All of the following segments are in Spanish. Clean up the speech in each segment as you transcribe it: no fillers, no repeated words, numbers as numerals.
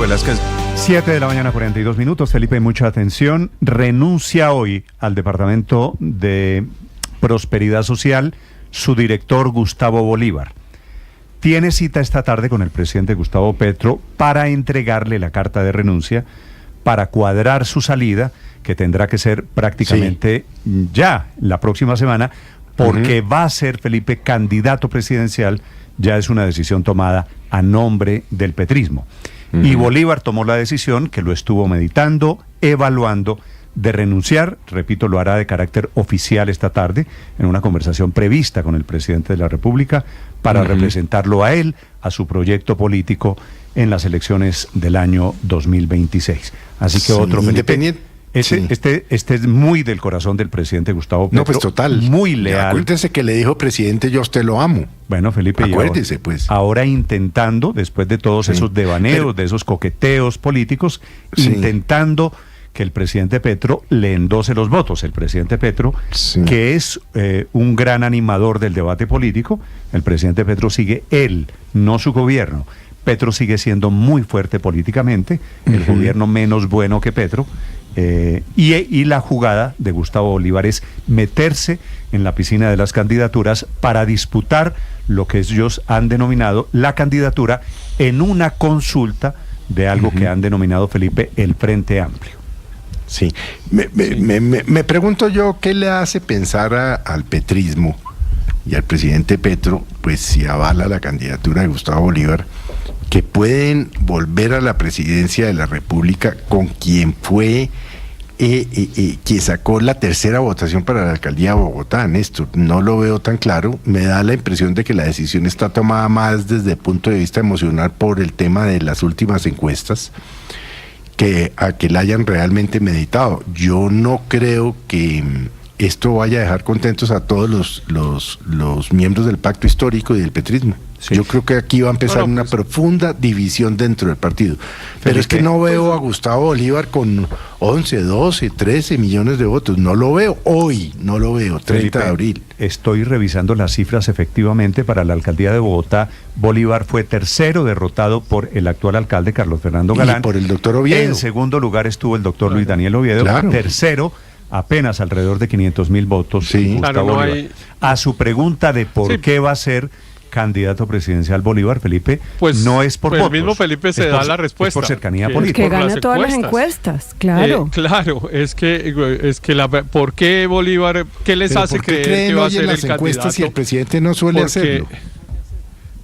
Velázquez. 7 de la mañana, 42 minutos. Felipe, mucha atención. Renuncia hoy al Departamento de Prosperidad Social su director Gustavo Bolívar. Tiene cita esta tarde con el presidente Gustavo Petro para entregarle la carta de renuncia, para cuadrar su salida, que tendrá que ser prácticamente ya la próxima semana, porque va a ser, Felipe, candidato presidencial. Ya es una decisión tomada a nombre del petrismo. Y Bolívar tomó la decisión, que lo estuvo meditando, evaluando, de renunciar. Repito, lo hará de carácter oficial esta tarde, en una conversación prevista con el presidente de la República, para representarlo a él, a su proyecto político en las elecciones del año 2026. Así que otro, Felipe, este es muy del corazón del presidente Gustavo Petro. No, pues total. Muy leal. Acuérdese que le dijo, presidente, yo a usted lo amo. Bueno, Felipe, acuérdese, pues. Ahora intentando, después de todos esos devaneos, de esos coqueteos políticos, intentando que el presidente Petro le endose los votos. El presidente Petro, que es un gran animador del debate político, el presidente Petro sigue él, no su gobierno. Petro sigue siendo muy fuerte políticamente, el gobierno menos bueno que Petro. Y la jugada de Gustavo Bolívar es meterse en la piscina de las candidaturas para disputar lo que ellos han denominado la candidatura en una consulta de algo que han denominado, Felipe, el Frente Amplio. Sí, me pregunto yo, ¿qué le hace pensar al petrismo y al presidente Petro, pues si avala la candidatura de Gustavo Bolívar, que pueden volver a la presidencia de la República con quien fue quien sacó la tercera votación para la alcaldía de Bogotá, Néstor? No lo veo tan claro. Me da la impresión de que la decisión está tomada más desde el punto de vista emocional por el tema de las últimas encuestas, que a que la hayan realmente meditado. Yo no creo que esto vaya a dejar contentos a todos los miembros del pacto histórico y del petrismo. Yo creo que aquí va a empezar una profunda división dentro del partido. Pero es que no veo a Gustavo Bolívar con 11, 12, 13 millones de votos. No lo veo hoy, no lo veo, 30 Felipe, de abril. Estoy revisando las cifras. Efectivamente, para la alcaldía de Bogotá, Bolívar fue tercero, derrotado por el actual alcalde Carlos Fernando Galán. Y por el doctor Oviedo. En segundo lugar estuvo el doctor Luis Daniel Oviedo. Tercero, apenas alrededor de 500,000 votos. Gustavo Bolívar. A su pregunta de por qué va a ser candidato presidencial Bolívar, Felipe, pues no es por votos. El mismo Felipe se da la respuesta. Es por cercanía política. Que gana todas las encuestas, claro. Claro, es que ¿por qué Bolívar, qué les hace creer que va a ser el candidato? Si el presidente no suele hacerlo.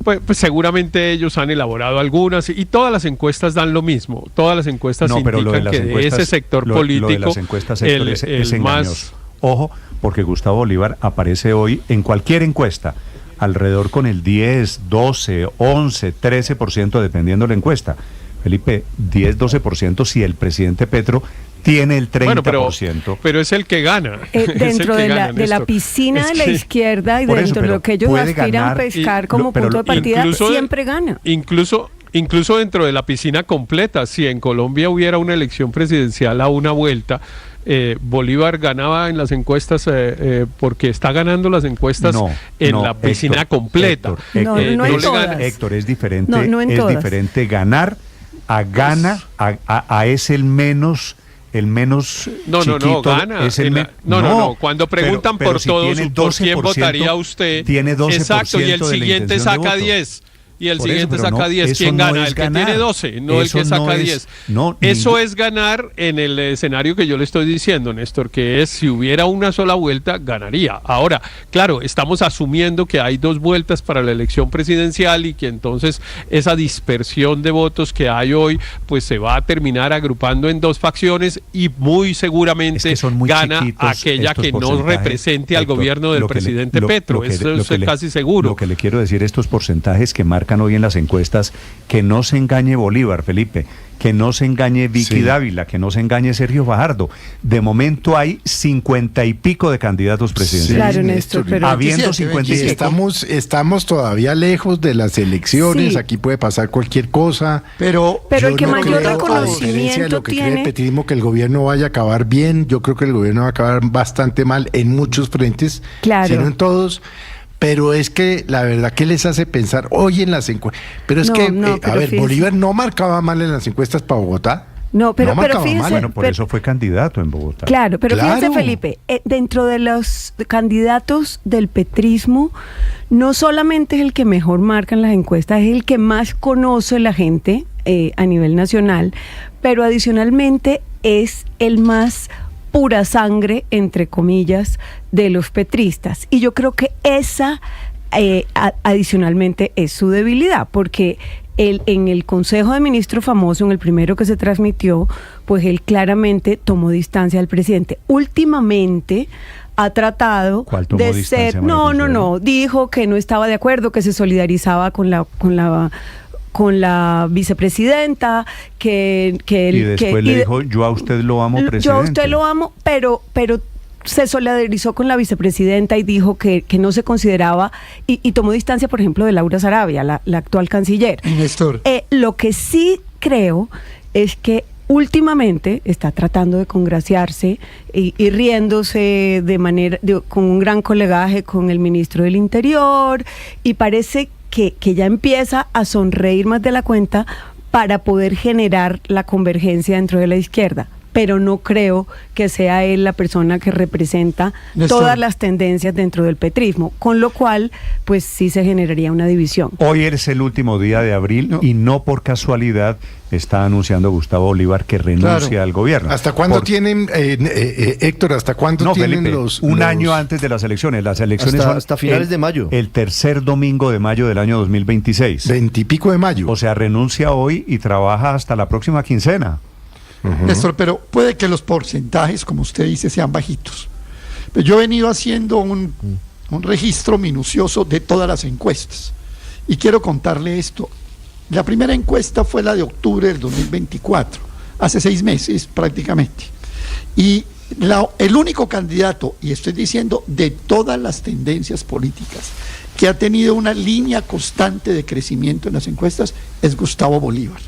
Pues seguramente ellos han elaborado algunas y todas las encuestas dan lo mismo. Todas las encuestas indican que de ese sector político lo de las encuestas, es engañoso. Más... Ojo, porque Gustavo Bolívar aparece hoy en cualquier encuesta alrededor con el 10, 12, 11, 13%, dependiendo de la encuesta. Felipe, 10, 12% si el presidente Petro tiene el 30%. Bueno, pero es el que gana. Dentro de la piscina de la izquierda y dentro de lo que ellos aspiran a pescar como punto de partida, siempre gana. Incluso dentro de la piscina completa, si en Colombia hubiera una elección presidencial a una vuelta, Bolívar ganaba en las encuestas porque está ganando las encuestas en la piscina completa. Héctor, es diferente. Es diferente ganar a es el menos chiquito, gana. Es el cuando preguntan pero por si todos, ¿por quién votaría usted? Tiene 12%. Exacto, y el siguiente saca 10. Y el siguiente saca 10. ¿Quién gana? El que tiene 12, no el que saca 10. Eso es ganar en el escenario que yo le estoy diciendo, Néstor, que es si hubiera una sola vuelta, ganaría. Ahora, claro, estamos asumiendo que hay 2 vueltas para la elección presidencial y que entonces esa dispersión de votos que hay hoy, pues se va a terminar agrupando en 2 facciones y muy seguramente gana aquella que no represente al gobierno del presidente Petro. Eso es casi seguro. Lo que le quiero decir, estos porcentajes que marcan hoy en las encuestas, que no se engañe Bolívar, Felipe, que no se engañe Vicky Dávila, que no se engañe Sergio Fajardo. De momento hay 50 y pico de candidatos presidenciales. Claro, Néstor, pero habiendo 50 y pico. Estamos todavía lejos de las elecciones, aquí puede pasar cualquier cosa. Pero el que mayor reconocimiento de lo que tiene... cree el petrismo, que el gobierno vaya a acabar bien. Yo creo que el gobierno va a acabar bastante mal en muchos frentes, claro, sino en todos. Pero es que la verdad, ¿qué les hace pensar hoy en las encuestas? Pero es fíjese. Bolívar no marcaba mal en las encuestas para Bogotá. No, pero fíjese, bueno, por eso fue candidato en Bogotá. Claro, pero fíjese, Felipe, dentro de los candidatos del petrismo, no solamente es el que mejor marca en las encuestas, es el que más conoce la gente a nivel nacional, pero adicionalmente es el más pura sangre, entre comillas, de los petristas. Y yo creo que esa adicionalmente es su debilidad, porque en el Consejo de Ministros famoso, en el primero que se transmitió, pues él claramente tomó distancia del presidente. Últimamente ha tratado de ser... No, dijo que no estaba de acuerdo, que se solidarizaba con la vicepresidenta, y después le dijo, yo a usted lo amo, presidente. Yo a usted lo amo, pero se solidarizó con la vicepresidenta y dijo que no se consideraba, y tomó distancia, por ejemplo, de Laura Sarabia, la actual canciller. Néstor. Lo que sí creo es que últimamente está tratando de congraciarse y riéndose con un gran colegaje con el ministro del Interior, y parece que ya empieza a sonreír más de la cuenta para poder generar la convergencia dentro de la izquierda. Pero no creo que sea él la persona que representa todas las tendencias dentro del petrismo, con lo cual, pues sí se generaría una división. Hoy es el último día de abril y no por casualidad está anunciando Gustavo Bolívar que renuncia al gobierno. ¿Hasta cuándo tienen, Héctor, hasta cuándo tienen Felipe, un año antes de las elecciones? Las elecciones son hasta finales de mayo. El tercer domingo de mayo del año 2026. 20 y pico de mayo. O sea, renuncia hoy y trabaja hasta la próxima quincena. Néstor, pero puede que los porcentajes, como usted dice, sean bajitos. Pero yo he venido haciendo un registro minucioso de todas las encuestas. Y quiero contarle esto. La primera encuesta fue la de octubre del 2024, hace 6 meses prácticamente. Y el único candidato, y estoy diciendo de todas las tendencias políticas, que ha tenido una línea constante de crecimiento en las encuestas, es Gustavo Bolívar.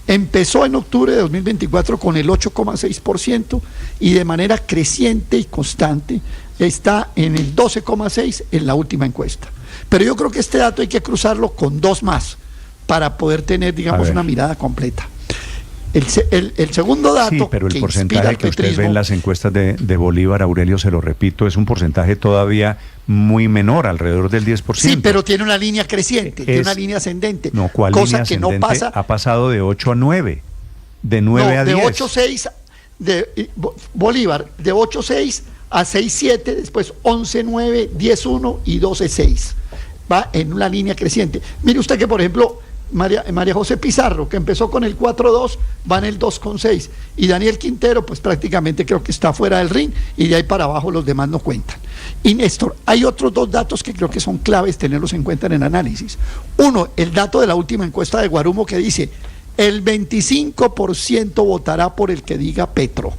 Empezó en octubre de 2024 con el 8,6% y de manera creciente y constante está en el 12,6% en la última encuesta. Pero yo creo que este dato hay que cruzarlo con 2 más para poder tener, digamos, una mirada completa. El segundo dato, sí, pero el porcentaje que usted ve en las encuestas de Bolívar, Aurelio, se lo repito, es un porcentaje todavía muy menor, alrededor del 10%. Sí, pero tiene una línea creciente, tiene una línea ascendente. No, ¿cuál cosa línea que ascendente? No pasa. Ha pasado de 8 a 9, de 9 a 10. De 8,6 de Bolívar, de 8,6 a 6,7, después 11,9, 10,1 y 12,6. Va en una línea creciente. Mire usted que, por ejemplo, María José Pizarro, que empezó con el 4,2, va en el 2,6, y Daniel Quintero, pues prácticamente creo que está fuera del ring, y de ahí para abajo los demás no cuentan. Y Néstor, hay otros 2 datos que creo que son claves tenerlos en cuenta en el análisis. Uno, el dato de la última encuesta de Guarumo, que dice el 25% votará por el que diga Petro.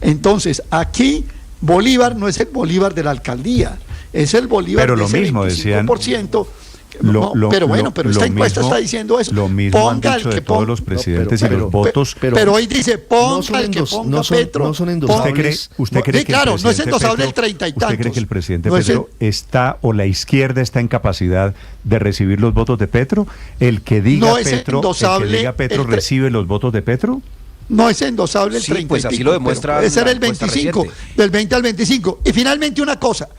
Entonces, aquí Bolívar no es el Bolívar de la alcaldía, es el Bolívar pero de lo ese mismo 25%. Pero esta encuesta está diciendo eso. Lo mismo han dicho de todos los presidentes y los votos. Pero hoy dice, ponga el que ponga Petro. No son endosables. ¿Usted cree que claro, no es endosable el 30 y tantos. ¿Usted cree que el presidente Petro está, o la izquierda está en capacidad de recibir los votos de Petro? ¿El que diga Petro recibe los votos de Petro? No es endosable el 30 pues así lo demuestra. Ese era el 25, del 20 al 25. Y finalmente una cosa,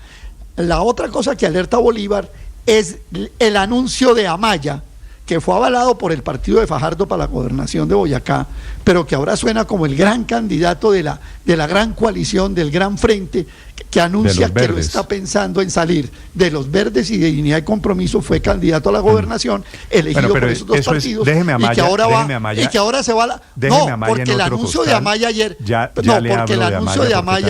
la otra cosa que alerta a Bolívar es el anuncio de Amaya, que fue avalado por el partido de Fajardo para la gobernación de Boyacá, pero que ahora suena como el gran candidato de la gran coalición, del gran frente, que anuncia que lo está pensando en salir de los Verdes y de Dignidad y Compromiso. Fue candidato a la gobernación, elegido por esos 2 partidos, y que ahora se va a porque el anuncio de Amaya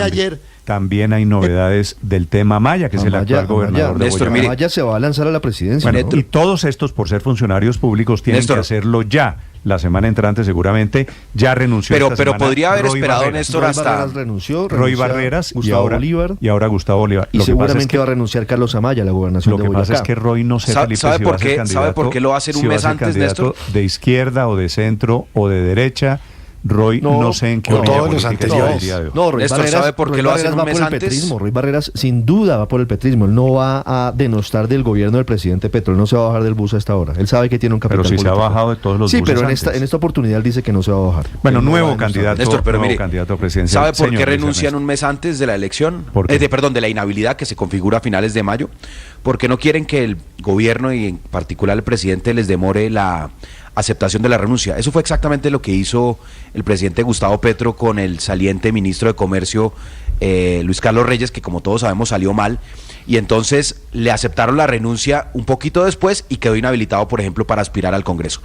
ayer, también hay novedades del tema Amaya, que es el actual gobernador de Boyacá. Amaya se va a lanzar a la presidencia. Bueno, y todos estos, por ser funcionarios públicos, tienen que hacerlo ya. La semana entrante seguramente ya renunció. Pero podría haber esperado, Néstor, hasta Roy Barreras Gustavo Bolívar, y ahora Gustavo Bolívar. Y seguramente va a renunciar Carlos Amaya a la gobernación de Boyacá. Lo que pasa es que Roy no sé, Felipe, ¿Sabe por qué lo va a hacer un mes antes, Néstor? De izquierda o de centro o de derecha. Roy, no sé en qué todos los anteriores. No, Roy Barreras sabe por qué lo hacen un mes antes. Roy Barreras sin duda va por el petrismo. Él no va a denostar del gobierno del presidente Petro. Él no se va a bajar del bus a esta hora. Él sabe que tiene un capital político. Pero si se ha bajado de todos los buses. Sí, pero antes. En esta oportunidad él dice que no se va a bajar. Bueno, nuevo candidato, Néstor, pero nuevo mire, candidato presidencial. ¿Sabe por qué Señor renuncian un mes antes de la elección? De la inhabilidad que se configura a finales de mayo. Porque no quieren que el gobierno y en particular el presidente les demore la aceptación de la renuncia. Eso fue exactamente lo que hizo el presidente Gustavo Petro con el saliente ministro de Comercio Luis Carlos Reyes, que como todos sabemos salió mal, y entonces le aceptaron la renuncia un poquito después y quedó inhabilitado, por ejemplo, para aspirar al Congreso.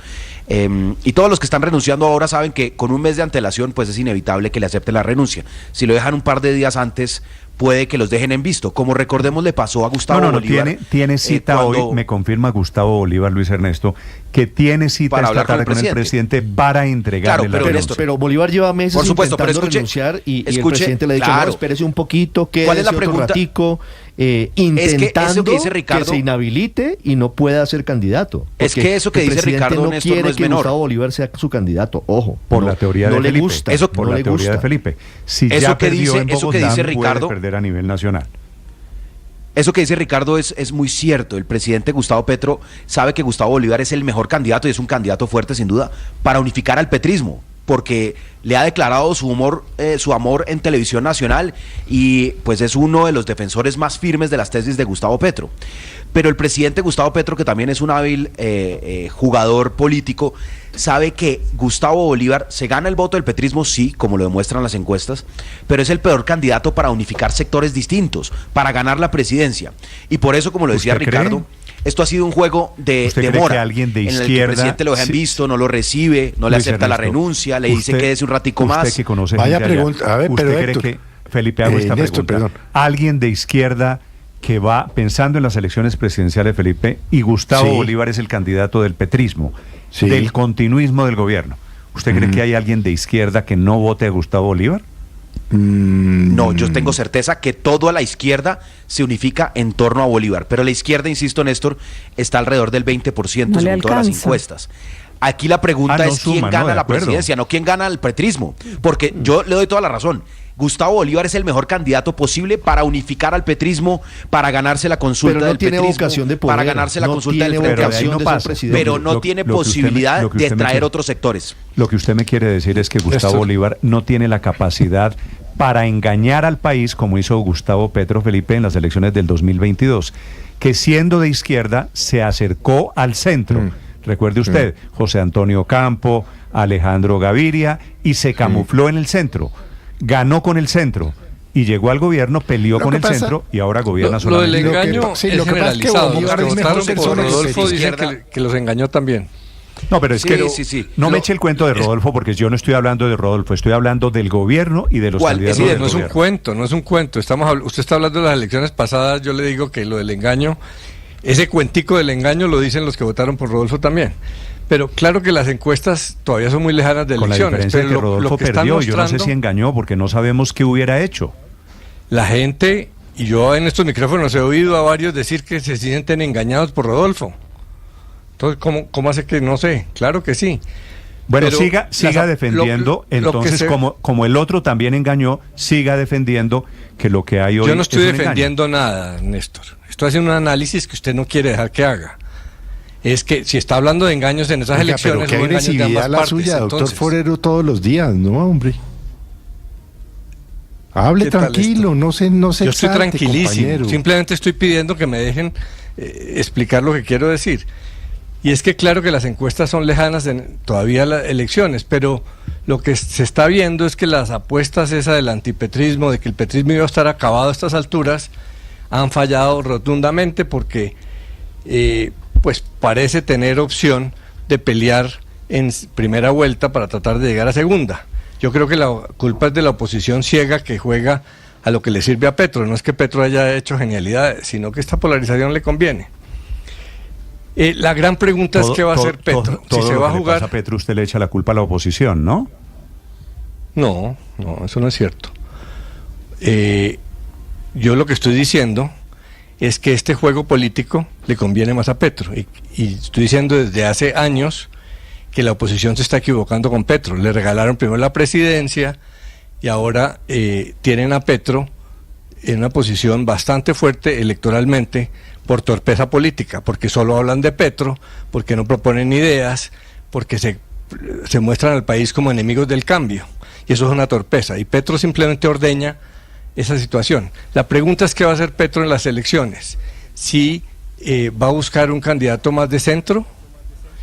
Y todos los que están renunciando ahora saben que con un mes de antelación pues es inevitable que le acepten la renuncia. Si lo dejan un par de días antes, puede que los dejen en visto, como recordemos le pasó a Gustavo Bolívar. Tiene cita hoy, me confirma Gustavo Bolívar, Luis Ernesto, que tiene cita para esta tarde con el presidente para entregarle la renuncia. Pero Bolívar lleva meses intentando renunciar y el presidente le ha dicho, no, espérese un poquito, quédese otro ratico, intentando que se inhabilite y no pueda ser candidato. Es que eso que dice Ricardo Néstor no es menor. Gustavo Bolívar sea su candidato, ojo. Por la teoría de Felipe. Por la teoría de Felipe. Si ya perdió en Bogotá, puede perder a nivel nacional. Eso que dice Ricardo es muy cierto. El presidente Gustavo Petro sabe que Gustavo Bolívar es el mejor candidato y es un candidato fuerte sin duda para unificar al petrismo, porque le ha declarado su amor en televisión nacional y pues es uno de los defensores más firmes de las tesis de Gustavo Petro. Pero el presidente Gustavo Petro, que también es un hábil jugador político, sabe que Gustavo Bolívar se gana el voto del petrismo, sí, como lo demuestran las encuestas, pero es el peor candidato para unificar sectores distintos, para ganar la presidencia. Y por eso, como lo decía Ricardo, esto ha sido un juego de demora, alguien de izquierda, en el que el presidente lo deja en visto, no lo recibe, no le acepta la renuncia, le dice quédese un ratico más. Que conoce Vaya pregunta, a ver, ¿usted pero cree Héctor, que, Felipe, hago esta Néstor, pregunta, alguien de izquierda que va pensando en las elecciones presidenciales, Felipe, y Gustavo Bolívar es el candidato del petrismo, del continuismo del gobierno, ¿usted cree que hay alguien de izquierda que no vote a Gustavo Bolívar? No, yo tengo certeza que toda la izquierda se unifica en torno a Bolívar, pero la izquierda, insisto, Néstor, está alrededor del 20% según todas las encuestas. Aquí la pregunta es quién gana la presidencia, no quién gana el petrismo, porque yo le doy toda la razón. Gustavo Bolívar es el mejor candidato posible para unificar al petrismo, para ganarse la consulta del petrismo, para ganarse la consulta del Frente Amplio, pero no tiene posibilidad de traer otros sectores. Lo que usted me quiere decir es que Gustavo Bolívar no tiene la capacidad para engañar al país como hizo Gustavo Petro, Felipe, en las elecciones del 2022, que siendo de izquierda se acercó al centro. Recuerde usted, José Antonio Campo, Alejandro Gaviria, y se camufló en el centro. Ganó con el centro y llegó al gobierno, peleó con el centro y ahora gobierna solamente. Lo del engaño es generalizado. Los que votaron por Rodolfo dicen que los engañó también. No, pero es que no me eche el cuento de Rodolfo, porque yo no estoy hablando de Rodolfo, estoy hablando del gobierno y de los candidatos del gobierno. No es un cuento. Usted está hablando de las elecciones pasadas, yo le digo que lo del engaño, ese cuentico del engaño lo dicen los que votaron por Rodolfo también. Pero claro que las encuestas todavía son muy lejanas de elecciones. Con la diferencia que Rodolfo perdió, yo no sé si engañó porque no sabemos qué hubiera hecho. La gente, y yo en estos micrófonos he oído a varios decir que se sienten engañados por Rodolfo. Entonces, ¿cómo hace que no sé? Claro que sí. Bueno, siga defendiendo, entonces como el otro también engañó, siga defendiendo que lo que hay hoy. Yo no estoy defendiendo nada, Néstor. Estoy haciendo un análisis que usted no quiere dejar que haga. Es que si está hablando de engaños en esas elecciones, pero qué agresividad la suya, doctor Forero, todos los días, ¿no, hombre? Hable tranquilo, no se Yo estoy tranquilísimo, compañero. Simplemente estoy pidiendo que me dejen explicar lo que quiero decir. Y es que claro que las encuestas son lejanas todavía las elecciones, pero lo que se está viendo es que las apuestas del antipetrismo, de que el petrismo iba a estar acabado a estas alturas, han fallado rotundamente porque pues parece tener opción de pelear en primera vuelta para tratar de llegar a segunda. Yo creo que la culpa es de la oposición ciega que juega a lo que le sirve a Petro. No es que Petro haya hecho genialidades, sino que esta polarización le conviene. La gran pregunta es qué va a hacer Petro. Si se va a jugar a Petro, usted le echa la culpa a la oposición, ¿no? No, eso no es cierto. Yo lo que estoy diciendo es que este juego político le conviene más a Petro. Y estoy diciendo desde hace años que la oposición se está equivocando con Petro. Le regalaron primero la presidencia y ahora tienen a Petro en una posición bastante fuerte electoralmente por torpeza política, porque solo hablan de Petro, porque no proponen ideas, porque se muestran al país como enemigos del cambio. Y eso es una torpeza. Y Petro simplemente ordeña esa situación. La pregunta es qué va a hacer Petro en las elecciones. Si va a buscar un candidato más de centro,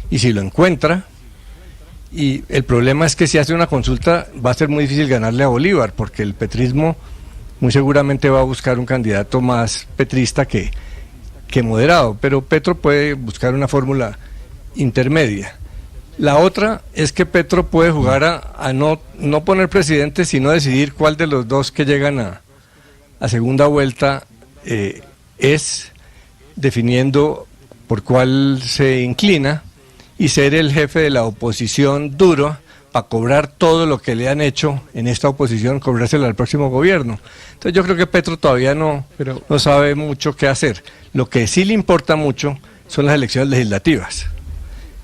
y si lo encuentra. Y el problema es que si hace una consulta va a ser muy difícil ganarle a Bolívar, porque el petrismo muy seguramente va a buscar un candidato más petrista que moderado, pero Petro puede buscar una fórmula intermedia. La otra es que Petro puede jugar a no poner presidente, sino decidir cuál de los dos que llegan a segunda vuelta es, definiendo por cuál se inclina, y ser el jefe de la oposición duro para cobrar todo lo que le han hecho en esta oposición, cobrárselo al próximo gobierno. Entonces yo creo que Petro todavía no sabe mucho qué hacer. Lo que sí le importa mucho son las elecciones legislativas.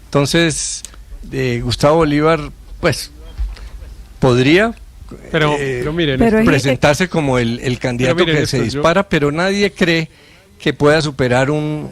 Entonces, Gustavo Bolívar, pues, podría presentarse como el candidato que se dispara, pero nadie cree que pueda superar un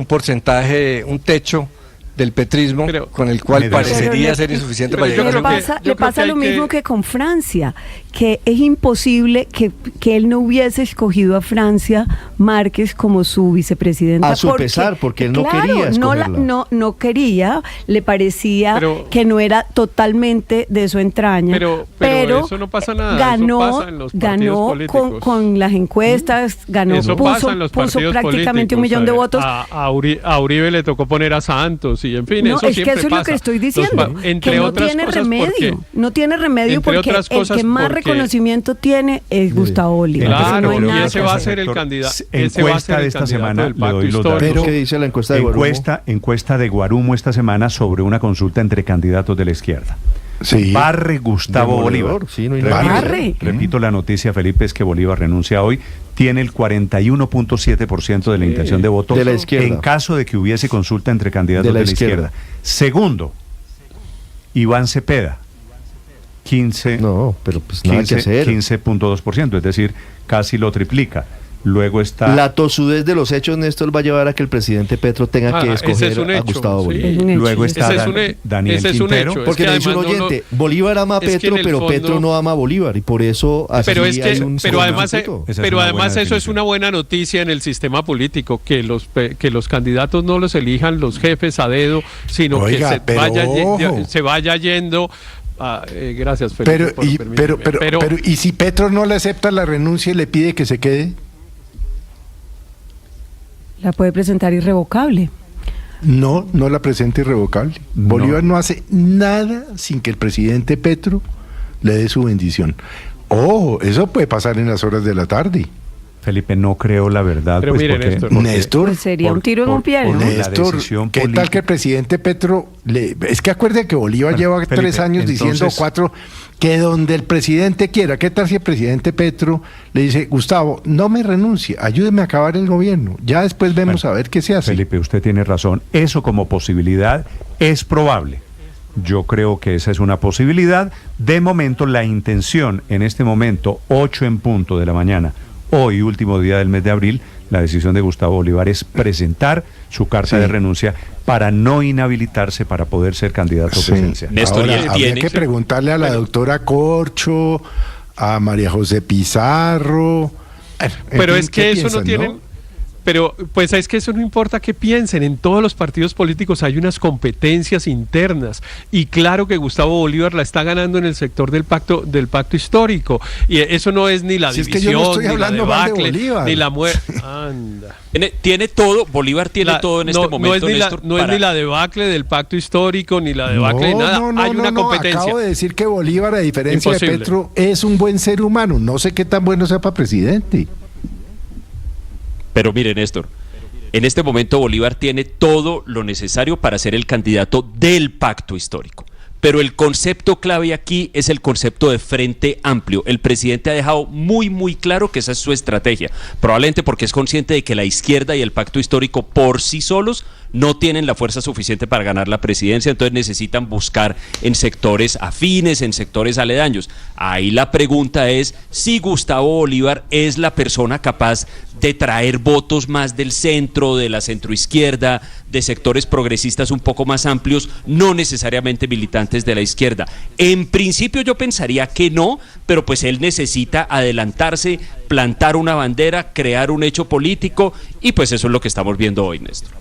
porcentaje, un techo del petrismo con el cual parecería ser insuficiente para llegar a le pasa lo mismo que con Francia, que es imposible que él no hubiese escogido a Francia Márquez como su vicepresidenta. A su pesar, porque él no quería escogerla. No quería, le parecía que no era totalmente de su entraña. Pero eso no pasa nada, ganó, eso pasa en los partidos políticos. con las encuestas, puso prácticamente 1 millón de votos. A Uribe le tocó poner a Santos y en fin, no, eso es que eso es lo que estoy diciendo, que no tiene remedio, porque el que más reconocimiento tiene es Gustavo Bolívar. Claro, y ese va a ser el candidato. Encuesta de esta semana, le doy los datos. ¿Qué dice la encuesta de Guarumo? Encuesta de Guarumo esta semana sobre una consulta entre candidatos de la izquierda. Sí. Barre Gustavo Bolívar. Sí, no hay repito la noticia, Felipe, es que Bolívar renuncia hoy. Tiene el 41.7% de la intención de voto de la izquierda. en caso de que hubiese consulta entre candidatos de la izquierda. Segundo, Iván Cepeda, 15.2%, es decir, casi lo triplica. Luego está... La tosudez de los hechos, Néstor, va a llevar a que el presidente Petro tenga que escoger a Gustavo Bolívar. Luego está Daniel Quintero. Porque le dice un oyente, Bolívar ama a Petro, pero fondo... Petro no ama a Bolívar, y por eso pero además eso es una buena noticia en el sistema político, que los candidatos no los elijan los jefes a dedo, sino que se vaya yendo... gracias, Felipe, pero ¿y si Petro no le acepta la renuncia y le pide que se quede? La puede presentar irrevocable. No la presenta irrevocable. No. Bolívar no hace nada sin que el presidente Petro le dé su bendición. Ojo, eso puede pasar en las horas de la tarde. Felipe, no creo la verdad. Pero pues, mire, Néstor, pues sería un tiro en un pie, ¿no? Néstor, ¿qué tal que el presidente Petro es que acuerde que Bolívar lleva Felipe, 3 años diciendo 4, que donde el presidente quiera? ¿Qué tal si el presidente Petro le dice, Gustavo, no me renuncie, ayúdeme a acabar el gobierno, ya después vemos a ver qué se hace? Felipe, usted tiene razón, eso como posibilidad es probable. Yo creo que esa es una posibilidad. De momento, la intención en este momento, 8:00 de la mañana, hoy, último día del mes de abril, la decisión de Gustavo Bolívar es presentar su carta de renuncia para no inhabilitarse para poder ser candidato presidencial. Néstor, ahora, habría que preguntarle a la doctora Corcho, a María José Pizarro. Pero es que eso no tienen... Pero pues es que eso no importa qué piensen, en todos los partidos políticos hay unas competencias internas y claro que Gustavo Bolívar la está ganando en el sector del pacto histórico y eso no es ni la división, ni la debacle, ni la muerte. Anda. Tiene todo, Bolívar tiene todo en este momento. No es ni la debacle del pacto histórico, ni la debacle de nada, hay una competencia. Acabo de decir que Bolívar, a diferencia de Petro, es un buen ser humano, no sé qué tan bueno sea para presidente. Pero mire, Néstor, en este momento Bolívar tiene todo lo necesario para ser el candidato del pacto histórico. pero el concepto clave aquí es el concepto de Frente Amplio. El presidente ha dejado muy, muy claro que esa es su estrategia, probablemente porque es consciente de que la izquierda y el pacto histórico por sí solos no tienen la fuerza suficiente para ganar la presidencia, entonces necesitan buscar en sectores afines, en sectores aledaños. Ahí la pregunta es si Gustavo Bolívar es la persona capaz de traer votos más del centro, de la centroizquierda, de sectores progresistas un poco más amplios, no necesariamente militantes de la izquierda. En principio yo pensaría que no, pero pues él necesita adelantarse, plantar una bandera, crear un hecho político, y pues eso es lo que estamos viendo hoy, Néstor.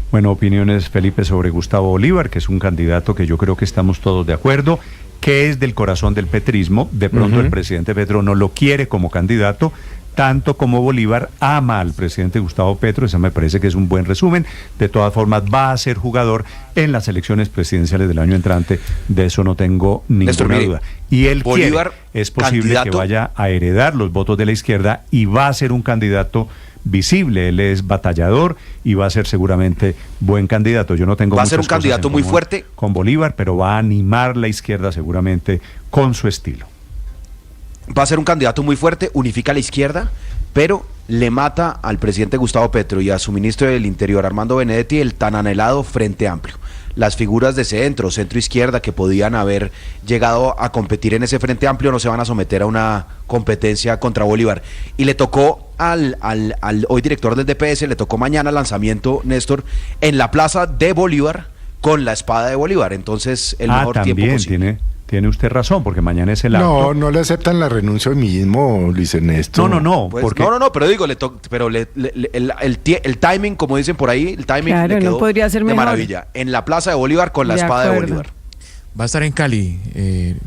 Bueno, opiniones, Felipe, sobre Gustavo Bolívar, que es un candidato que yo creo que estamos todos de acuerdo, que es del corazón del petrismo. De pronto el presidente Petro no lo quiere como candidato, tanto como Bolívar ama al presidente Gustavo Petro. Eso me parece que es un buen resumen. De todas formas, va a ser jugador en las elecciones presidenciales del año entrante, de eso no tengo ninguna duda. Y él Bolívar, es posible que vaya a heredar los votos de la izquierda y va a ser un candidato visible. Él es batallador y va a ser seguramente buen candidato. Yo no tengo va a ser un candidato muy fuerte con Bolívar, pero va a animar la izquierda seguramente con su estilo. Va a ser un candidato muy fuerte, unifica a la izquierda, pero le mata al presidente Gustavo Petro y a su ministro del Interior, Armando Benedetti, el tan anhelado Frente Amplio. Las figuras de centro izquierda que podían haber llegado a competir en ese Frente Amplio no se van a someter a una competencia contra Bolívar. Y le tocó al hoy director del DPS, le tocó mañana lanzamiento, Néstor, en la plaza de Bolívar con la espada de Bolívar. Entonces, el mejor tiempo posible. Tiene usted razón, porque mañana es el acto. No le aceptan la renuncia hoy mismo, Luis Ernesto. No. Pues, porque... No, pero digo, el timing, como dicen por ahí, el timing le quedó no podría ser mejor. De maravilla. En la plaza de Bolívar con la espada de Bolívar. Va a estar en Cali,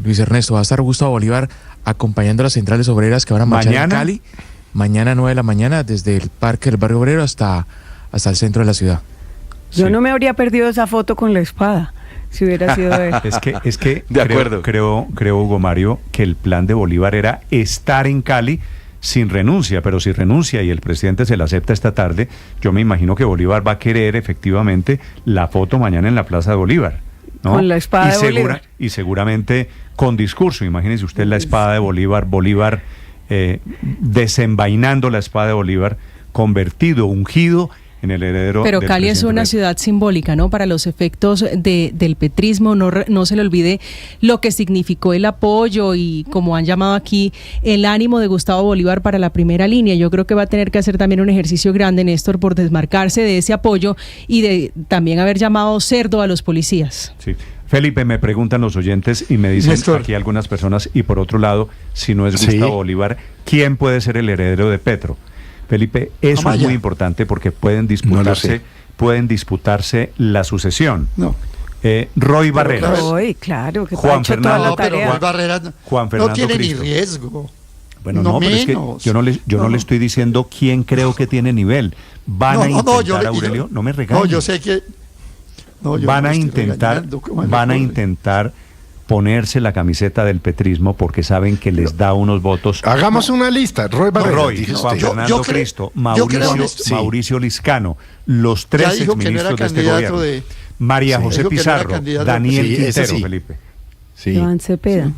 Luis Ernesto, va a estar Gustavo Bolívar acompañando a las centrales obreras que van a marchar en Cali. Mañana 9 de la mañana, desde el Parque del Barrio Obrero hasta el centro de la ciudad. Yo no me habría perdido esa foto con la espada. Si hubiera sido es que de acuerdo. Creo, Hugo Mario, que el plan de Bolívar era estar en Cali sin renuncia, pero si renuncia y el presidente se la acepta esta tarde, yo me imagino que Bolívar va a querer efectivamente la foto mañana en la Plaza de Bolívar, ¿no? Con la espada de Bolívar. Y seguramente con discurso. Imagínese usted la espada de Bolívar desenvainando la espada de Bolívar, convertido, ungido en el heredero. Pero Cali es una ciudad simbólica, ¿no? Para los efectos del petrismo, no se le olvide lo que significó el apoyo y, como han llamado aquí, el ánimo de Gustavo Bolívar para la primera línea. Yo creo que va a tener que hacer también un ejercicio grande, Néstor, por desmarcarse de ese apoyo y de también haber llamado cerdo a los policías. Sí. Felipe, me preguntan los oyentes y me dicen aquí algunas personas, y por otro lado, si no es Gustavo Bolívar, ¿quién puede ser el heredero de Petro? Felipe, eso es muy importante porque pueden disputarse la sucesión. Roy Barreras. Roy, claro, que Juan Fernando, Juan Fernando no tiene Cristo. Ni riesgo. Bueno, no, pero es que yo no le estoy diciendo quién creo que tiene nivel. Van a intentar, Aurelio, no me regañes. No, yo sé que van a intentar ponerse la camiseta del petrismo porque saben que les da unos votos. Hagamos una lista. Roy Barreras, Juan Fernando Cristo, Mauricio Liscano, los tres exministros de este gobierno. María José Pizarro, Daniel Quintero, Felipe. Iván Cepeda.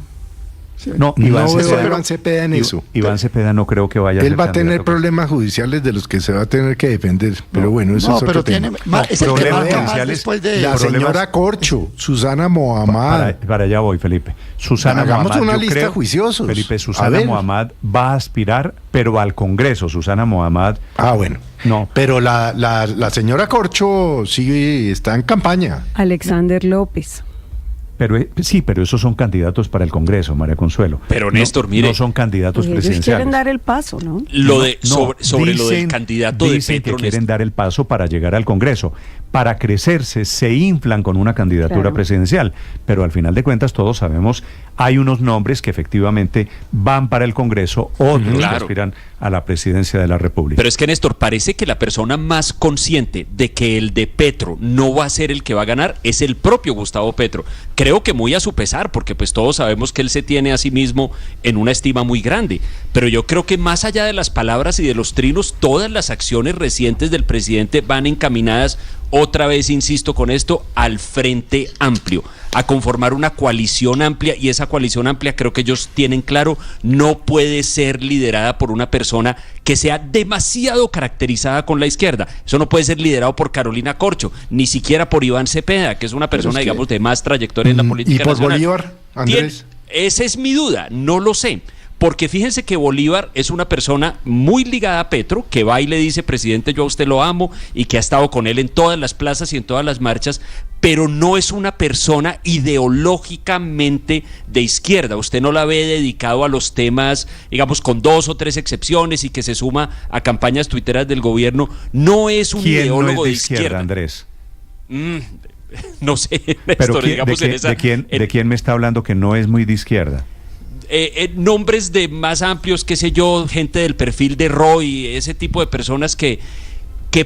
No, Iván Cepeda en eso. Iván Cepeda no creo que vaya a ser. Él va a tener problemas judiciales de los que se va a a tener que defender. Pero bueno, eso es otro tema. Problemas judiciales de la señora Corcho, Susana Mohammad. Para allá voy, Felipe. Susana Hagamos Mohammad, una lista juiciosos. Felipe, Susana Mohammad va a aspirar, pero al Congreso. Susana Mohammad. Bueno. No. Pero la señora Corcho sí está en campaña. Alexander López. Pero esos son candidatos para el Congreso, María Consuelo. Pero Néstor, mire. No son candidatos presidenciales. Ellos quieren dar el paso, ¿no? Sobre lo del candidato de Petro. Que quieren dar el paso para llegar al Congreso. Para crecerse, se inflan con una candidatura presidencial. Pero al final de cuentas, todos sabemos, hay unos nombres que efectivamente van para el Congreso, otros que aspiran a la presidencia de la República. Pero es que, Néstor, parece que la persona más consciente de que el de Petro no va a ser el que va a ganar es el propio Gustavo Petro. Creo que muy a su pesar, porque pues todos sabemos que él se tiene a sí mismo en una estima muy grande. Pero yo creo que más allá de las palabras y de los trinos, todas las acciones recientes del presidente van encaminadas, otra vez insisto con esto, al Frente Amplio, a conformar una coalición amplia, y esa coalición amplia, creo que ellos tienen claro, no puede ser liderada por una persona que sea demasiado caracterizada con la izquierda. Eso no puede ser liderado por Carolina Corcho, ni siquiera por Iván Cepeda, que es una persona, digamos, de más trayectoria en la política nacional. ¿Y por Bolívar, Andrés? Esa es mi duda, no lo sé. Porque fíjense que Bolívar es una persona muy ligada a Petro, que va y le dice, presidente, yo a usted lo amo, y que ha estado con él en todas las plazas y en todas las marchas, pero no es una persona ideológicamente de izquierda. Usted no la ve dedicado a los temas, digamos, con 2 o 3 excepciones, y que se suma a campañas tuiteras del gobierno. No es un ideólogo no es de izquierda, Andrés. No sé, Néstor, pero ¿de quién me está hablando que no es muy de izquierda? Nombres de más amplios, qué sé yo, gente del perfil de Roy, ese tipo de personas que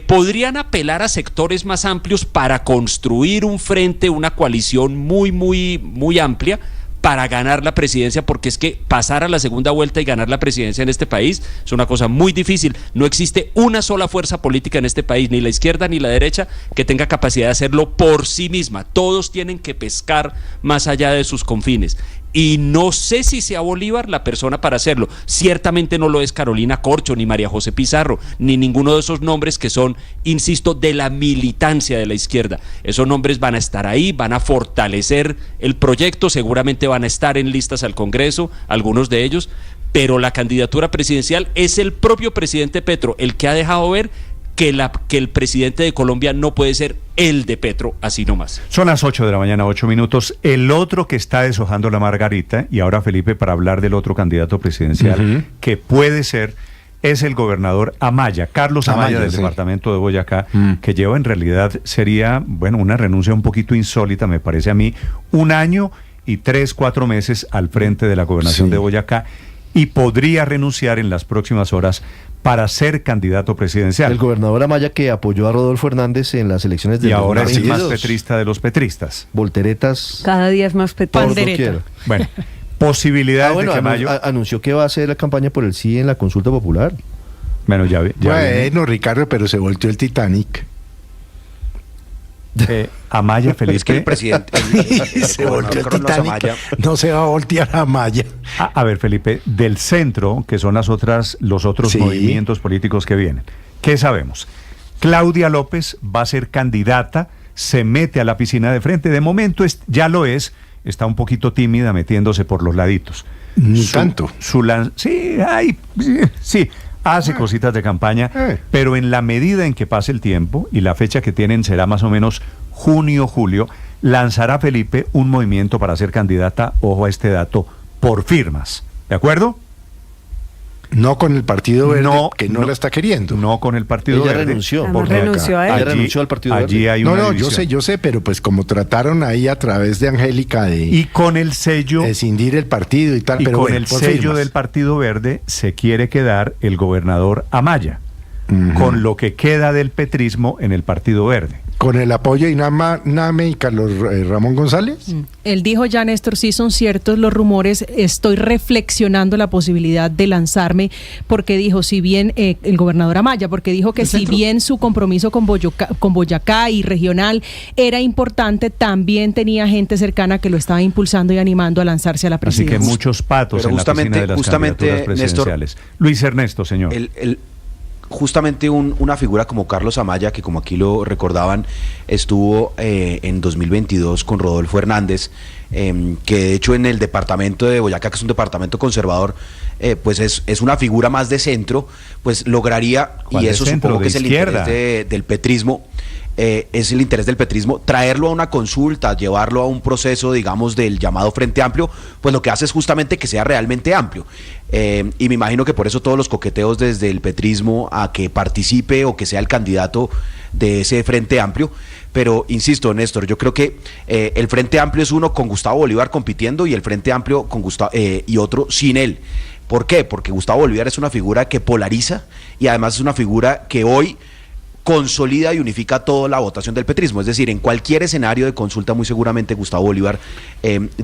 podrían apelar a sectores más amplios para construir un frente, una coalición muy amplia para ganar la presidencia, porque es que pasar a la segunda vuelta y ganar la presidencia en este país es una cosa muy difícil. No existe una sola fuerza política en este país, ni la izquierda ni la derecha, que tenga capacidad de hacerlo por sí misma. Todos tienen que pescar más allá de sus confines. Y no sé si sea Bolívar la persona para hacerlo. Ciertamente no lo es Carolina Corcho, ni María José Pizarro, ni ninguno de esos nombres que son, insisto, de la militancia de la izquierda. Esos nombres van a estar ahí, van a fortalecer el proyecto, seguramente van a estar en listas al Congreso, algunos de ellos, pero la candidatura presidencial es el propio presidente Petro el que ha dejado ver que el presidente de Colombia no puede ser el de Petro, así nomás. Son las 8 de la mañana, 8 minutos. El otro que está deshojando la margarita, y ahora Felipe, para hablar del otro candidato presidencial, que puede ser, es el gobernador Amaya, Carlos Amaya, del departamento de Boyacá, que lleva en realidad, sería, bueno, una renuncia un poquito insólita, me parece a mí, 1 año y 3-4 meses al frente de la gobernación de Boyacá, y podría renunciar en las próximas horas para ser candidato presidencial. El gobernador Amaya, que apoyó a Rodolfo Hernández en las elecciones de 2022. Y ahora es el más petrista de los petristas. Volteretas. Cada día es más petrista. Bueno, posibilidades de que Amaya anunció que va a hacer la campaña por el sí en la consulta popular. Bueno, ya bueno, Ricardo, pero se volteó el Titanic. Amaya, Felipe. Es que el presidente se volteó el Titanic. Amaya. No se va a voltear a Amaya. A ver, Felipe, del centro, que son los otros movimientos políticos que vienen, ¿qué sabemos? Claudia López va a ser candidata, se mete a la piscina de frente. De momento ya lo es, está un poquito tímida metiéndose por los laditos. Ni tanto. Sí. Hace cositas de campaña, pero en la medida en que pase el tiempo, y la fecha que tienen será más o menos junio, julio, lanzará Felipe un movimiento para ser candidata, ojo a este dato, por firmas. ¿De acuerdo? No con el Partido Verde, que no la está queriendo. No con el Partido Verde. Renunció. Renunció a él. Renunció al Partido Verde. Allí hay una yo sé, pero pues como trataron ahí a través de Angélica y con el sello de escindir el partido y tal, y pero con el sello del Partido Verde se quiere quedar el gobernador Amaya, con lo que queda del petrismo en el Partido Verde. Con el apoyo de Name y Carlos Ramón González. Él dijo ya, Néstor, sí son ciertos los rumores, estoy reflexionando la posibilidad de lanzarme, porque dijo, si bien el gobernador Amaya, porque dijo que si bien su compromiso con Boyacá y regional era importante, también tenía gente cercana que lo estaba impulsando y animando a lanzarse a la presidencia. Así que muchos patos en la piscina de las candidaturas presidenciales. Néstor, Luis Ernesto, señor. Justamente una figura como Carlos Amaya, que como aquí lo recordaban, estuvo en 2022 con Rodolfo Hernández, que de hecho en el departamento de Boyacá, que es un departamento conservador, pues es una figura más de centro, pues lograría, y eso supongo que es el interés del petrismo, es el interés del petrismo, traerlo a una consulta, llevarlo a un proceso, digamos, del llamado Frente Amplio, pues lo que hace es justamente que sea realmente amplio. Y me imagino que por eso todos los coqueteos desde el petrismo a que participe o que sea el candidato de ese Frente Amplio. Pero insisto, Néstor, yo creo que el Frente Amplio es uno con Gustavo Bolívar compitiendo y el Frente Amplio con y otro sin él. ¿Por qué? Porque Gustavo Bolívar es una figura que polariza y además es una figura que hoy consolida y unifica toda la votación del petrismo. Es decir, en cualquier escenario de consulta muy seguramente Gustavo Bolívar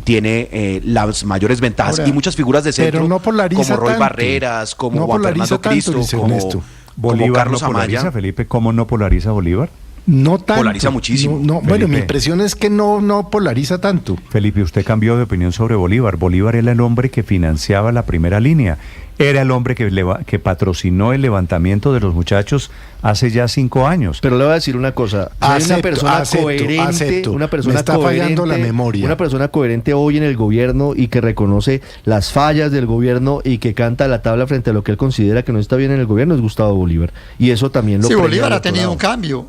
tiene las mayores ventajas. Ahora, y muchas figuras de centro, no como Roy Barreras, como Juan Fernando Cristo, como Bolívar Carlos no polariza, Amaya. Felipe, ¿cómo no polariza Bolívar? No tanto. Polariza muchísimo. Bueno, mi impresión es que no polariza tanto. Felipe, usted cambió de opinión sobre Bolívar. Bolívar era el hombre que financiaba la primera línea. Era el hombre que patrocinó el levantamiento de los muchachos hace ya 5 años. Pero le voy a decir una cosa. Hay una persona coherente, una persona me está fallando la memoria. Una persona coherente hoy en el gobierno y que reconoce las fallas del gobierno y que canta a la tabla frente a lo que él considera que no está bien en el gobierno es Gustavo Bolívar. Y eso también lo... Sí, Bolívar ha tenido un cambio.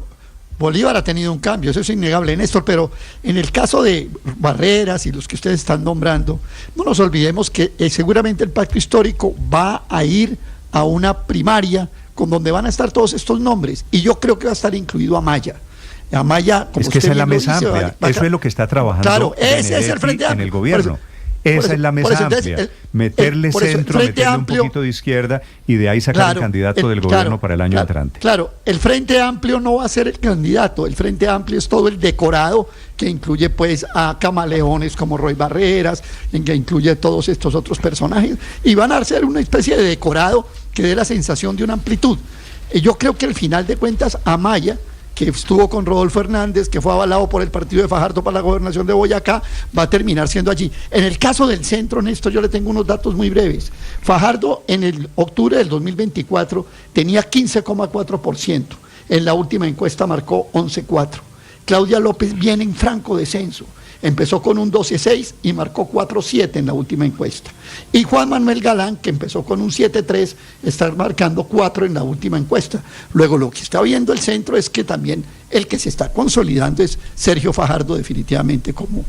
Bolívar ha tenido un cambio, eso es innegable, Néstor, pero en el caso de Barreras y los que ustedes están nombrando, no nos olvidemos que seguramente el pacto histórico va a ir a una primaria con donde van a estar todos estos nombres, y yo creo que va a estar incluido Amaya. Amaya, como es que usted esa es la bien mesa dice, amplia, eso es lo que está trabajando claro, ese es el Frente en Amplio el gobierno. Esa es la mesa amplia, meterle centro, meterle un poquito de izquierda y de ahí sacar el candidato del gobierno para el año entrante. Claro, el Frente Amplio no va a ser el candidato, el Frente Amplio es todo el decorado que incluye pues a camaleones como Roy Barreras, que incluye todos estos otros personajes, y van a ser una especie de decorado que dé la sensación de una amplitud. Yo creo que al final de cuentas Amaya, que estuvo con Rodolfo Hernández, que fue avalado por el partido de Fajardo para la gobernación de Boyacá, va a terminar siendo allí. En el caso del centro, Néstor, yo le tengo unos datos muy breves. Fajardo en el octubre del 2024 tenía 15,4%, en la última encuesta marcó 11,4%. Claudia López viene en franco descenso, empezó con un 12,6 y marcó 4,7 en la última encuesta. Y Juan Manuel Galán, que empezó con un 7,3, está marcando 4 en la última encuesta. Luego lo que está viendo el centro es que también el que se está consolidando es Sergio Fajardo, definitivamente como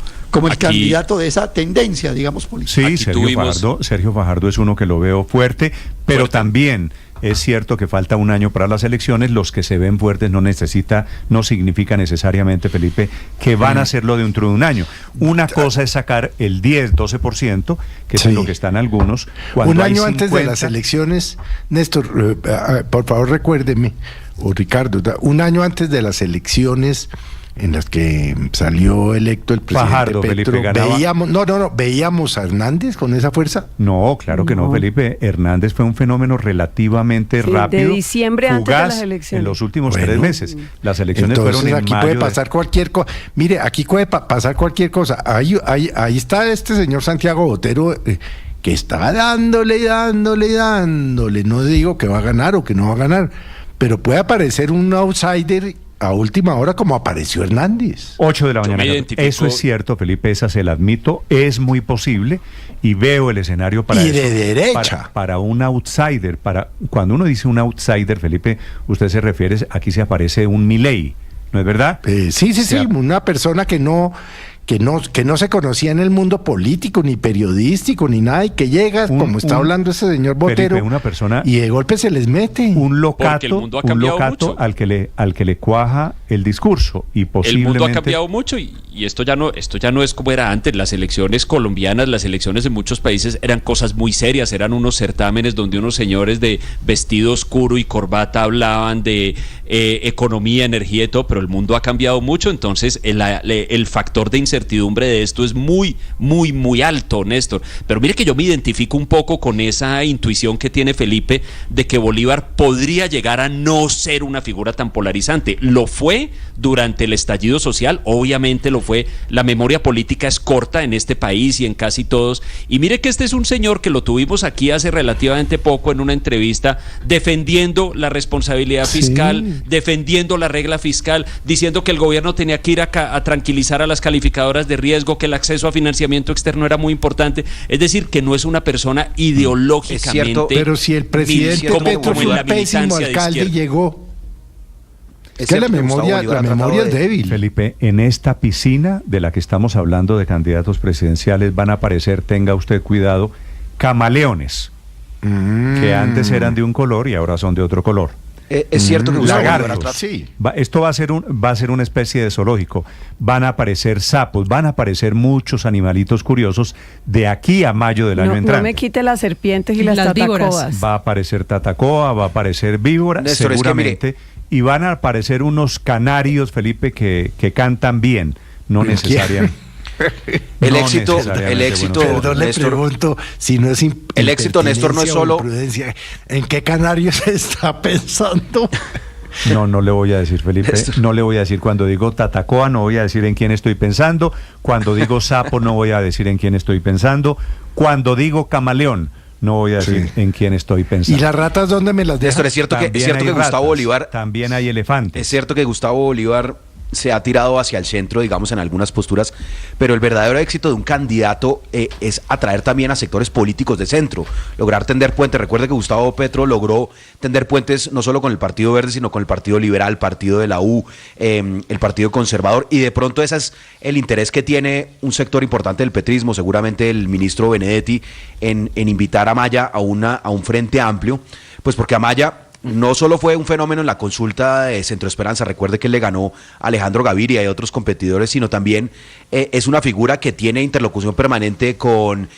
el candidato de esa tendencia, digamos, política. Sí, Sergio Fajardo es uno que lo veo fuerte, pero también... Es cierto que falta un año para las elecciones, los que se ven fuertes no significa necesariamente, Felipe, que van a hacerlo dentro de un año. Una cosa es sacar el 10, 12%, que es lo que están algunos. Un año antes de las elecciones, Néstor, por favor recuérdeme, o Ricardo, un año antes de las elecciones en las que salió electo el presidente Fajardo, Petro, Felipe, ¿veíamos a Hernández con esa fuerza? No, claro que no, Felipe. Hernández fue un fenómeno relativamente rápido, de diciembre fugaz, antes de las elecciones. En los últimos 3 meses. Las elecciones fueron en aquí mayo. Puede pasar cualquier cosa. Mire, aquí puede pasar cualquier cosa. Ahí está este señor Santiago Botero, que está dándole. No digo que va a ganar o que no va a ganar, pero puede aparecer un outsider a última hora como apareció Hernández. 8 de la mañana. Eso es cierto, Felipe, esa se la admito, es muy posible y veo el escenario para y eso, de derecha. Para un outsider, cuando uno dice un outsider, Felipe, usted se refiere, aquí se aparece un Milei, ¿no es verdad? Sí, una persona que no se conocía en el mundo político, ni periodístico, ni nada, y que llega, como está hablando ese señor Botero, Felipe, una persona, y de golpe se les mete. Un locato al que le cuaja el discurso, y posiblemente... El mundo ha cambiado mucho, y esto ya no es como era antes. Las elecciones colombianas, las elecciones de muchos países eran cosas muy serias, eran unos certámenes donde unos señores de vestido oscuro y corbata hablaban de economía, energía y todo, pero el mundo ha cambiado mucho, entonces el factor de incertidumbre de esto es muy, muy, muy alto, Néstor. Pero mire que yo me identifico un poco con esa intuición que tiene Felipe de que Bolívar podría llegar a no ser una figura tan polarizante. Lo fue durante el estallido social, obviamente lo fue. La memoria política es corta en este país y en casi todos. Y mire que este es un señor que lo tuvimos aquí hace relativamente poco en una entrevista defendiendo la responsabilidad fiscal, defendiendo la regla fiscal, diciendo que el gobierno tenía que ir a tranquilizar a las calificadoras de riesgo, que el acceso a financiamiento externo era muy importante. Es decir, que no es una persona ideológicamente... Es cierto, pero si el presidente Petro fue un pésimo alcalde, llegó... Es que la memoria es débil. Felipe, en esta piscina de la que estamos hablando de candidatos presidenciales van a aparecer, tenga usted cuidado, camaleones, que antes eran de un color y ahora son de otro color. Es cierto que lagartos. Esto va a ser una especie de zoológico. Van a aparecer sapos, van a aparecer muchos animalitos curiosos de aquí a mayo del año entrante. No me quite las serpientes y las tatacoas. Va a aparecer tatacoa, va a aparecer víbora, Néstor, seguramente. Y van a aparecer unos canarios, Felipe, que cantan bien, no necesariamente. El éxito, perdón, le pregunto si no es el éxito, Néstor, no es solo ¿en qué canario se está pensando? No le voy a decir, Felipe. No le voy a decir. Cuando digo Tatacoa, no voy a decir en quién estoy pensando. Cuando digo sapo, no voy a decir en quién estoy pensando. Cuando digo camaleón, no voy a decir en quién estoy pensando. ¿Y las ratas dónde me las dejan? Néstor, es cierto que Gustavo Bolívar... También hay elefantes. Es cierto que Gustavo Bolívar se ha tirado hacia el centro, digamos, en algunas posturas, pero el verdadero éxito de un candidato es atraer también a sectores políticos de centro, lograr tender puentes. Recuerde que Gustavo Petro logró tender puentes no solo con el Partido Verde, sino con el Partido Liberal, el Partido de la U, el Partido Conservador, y de pronto ese es el interés que tiene un sector importante del petrismo, seguramente el ministro Benedetti, en invitar a Amaya a un frente amplio, pues porque Amaya no solo fue un fenómeno en la consulta de Centro Esperanza, recuerde que le ganó a Alejandro Gaviria y a otros competidores, sino también es una figura que tiene interlocución permanente con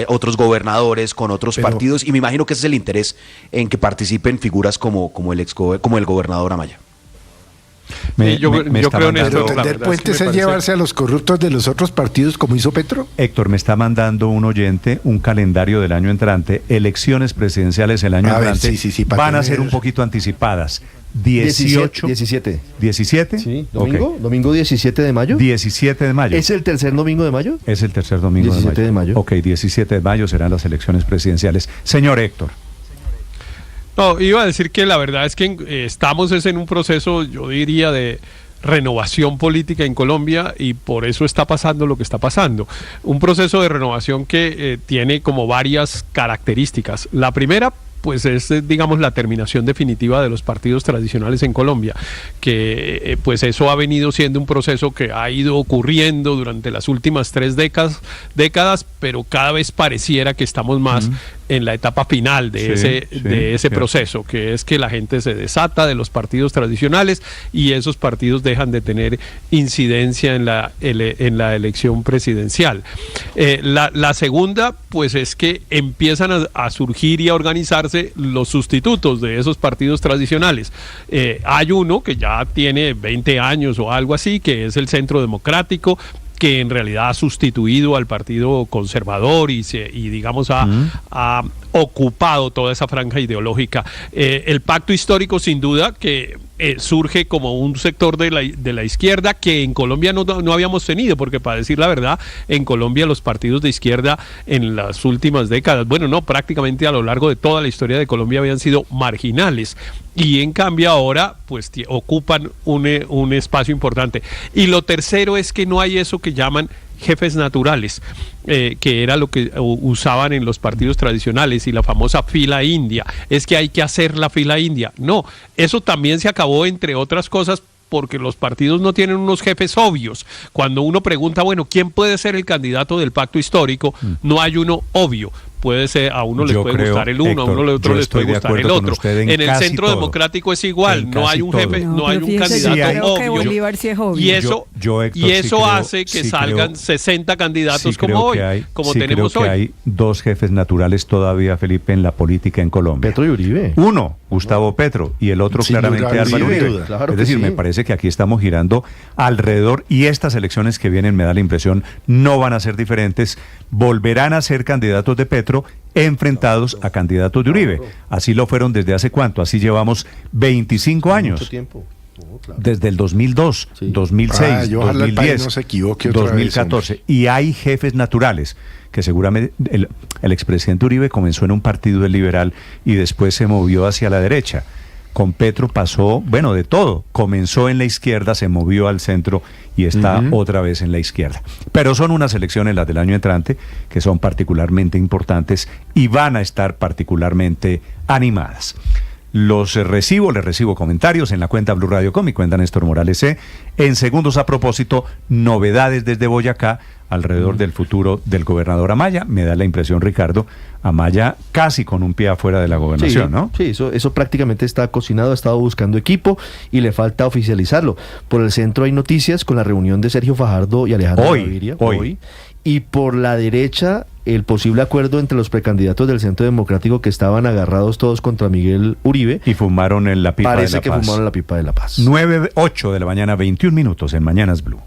otros gobernadores, con otros partidos, y me imagino que ese es el interés en que participen figuras como el gobernador Amaya. Yo creo en esto. ¿Tender puentes es llevarse a los corruptos de los otros partidos como hizo Petro? Héctor, me está mandando un oyente un calendario del año entrante. Elecciones presidenciales el año entrante van a ser un poquito anticipadas. 17. ¿17? Sí, ¿domingo? Okay. ¿Domingo 17 de mayo? 17 de mayo. ¿Es el tercer domingo de mayo? Es el tercer domingo 17 de mayo. Ok, 17 de mayo serán las elecciones presidenciales. Señor Héctor. No, iba a decir que la verdad es que estamos en un proceso, yo diría, de renovación política en Colombia, y por eso está pasando lo que está pasando. Un proceso de renovación que tiene como varias características. La primera, pues es, digamos, la terminación definitiva de los partidos tradicionales en Colombia, que pues eso ha venido siendo un proceso que ha ido ocurriendo durante las últimas 3 décadas, pero cada vez pareciera que estamos más en la etapa final de ese proceso, que es que la gente se desata de los partidos tradicionales y esos partidos dejan de tener incidencia en la elección presidencial. La segunda, pues es que empiezan a surgir y a organizarse los sustitutos de esos partidos tradicionales. Hay uno que ya tiene 20 años o algo así, que es el Centro Democrático, que en realidad ha sustituido al Partido Conservador y digamos ha ocupado toda esa franja ideológica. El pacto histórico, sin duda, que surge como un sector de la izquierda que en Colombia no habíamos tenido, porque para decir la verdad, en Colombia los partidos de izquierda en las últimas décadas, bueno, no, prácticamente a lo largo de toda la historia de Colombia habían sido marginales, y en cambio ahora pues ocupan un espacio importante. Y lo tercero es que no hay eso que llaman jefes naturales, que era lo que usaban en los partidos tradicionales, y la famosa fila india, es que hay que hacer la fila india. No, eso también se acabó, entre otras cosas, porque los partidos no tienen unos jefes obvios. Cuando uno pregunta, bueno, ¿quién puede ser el candidato del pacto histórico? No hay uno obvio. Puede ser, a uno les puede gustar el uno, Héctor, a uno otro les puede gustar el otro. En el Centro Democrático es igual, no hay un jefe, no hay un candidato obvio. Y eso hace que salgan 60 candidatos como hoy, como tenemos hoy. Creo que hay 2 jefes naturales todavía, Felipe, en la política en Colombia. Petro y Uribe. Uno, Gustavo Petro, y el otro claramente Álvaro Uribe. Claro, es decir, me parece que aquí estamos girando alrededor, y estas elecciones que vienen, me da la impresión, no van a ser diferentes. Volverán a ser candidatos de Petro enfrentados a candidatos de Uribe. Así lo fueron desde hace ¿cuánto? Así llevamos 25 años. Mucho tiempo. Claro. Desde el 2002, 2006, 2010, no se equivoque 2014. Vez, y hay jefes naturales que seguramente el expresidente Uribe comenzó en un partido liberal y después se movió hacia la derecha. Con Petro pasó, bueno, de todo. Comenzó en la izquierda, se movió al centro y está otra vez en la izquierda. Pero son unas elecciones, las del año entrante, que son particularmente importantes y van a estar particularmente animadas. Les recibo comentarios en la cuenta Blue Radio Com, mi cuenta Néstor Morales C. En segundos, a propósito, novedades desde Boyacá alrededor del futuro del gobernador Amaya. Me da la impresión, Ricardo, Amaya casi con un pie afuera de la gobernación, ¿no? Sí, eso prácticamente está cocinado, ha estado buscando equipo y le falta oficializarlo. Por el centro hay noticias con la reunión de Sergio Fajardo y Alejandro Gaviria hoy. Y por la derecha, el posible acuerdo entre los precandidatos del Centro Democrático que estaban agarrados todos contra Miguel Uribe. Y fumaron en la pipa de la paz. Parece que fumaron la pipa de la paz. 9:08 de la mañana, 21 minutos en Mañanas Blue.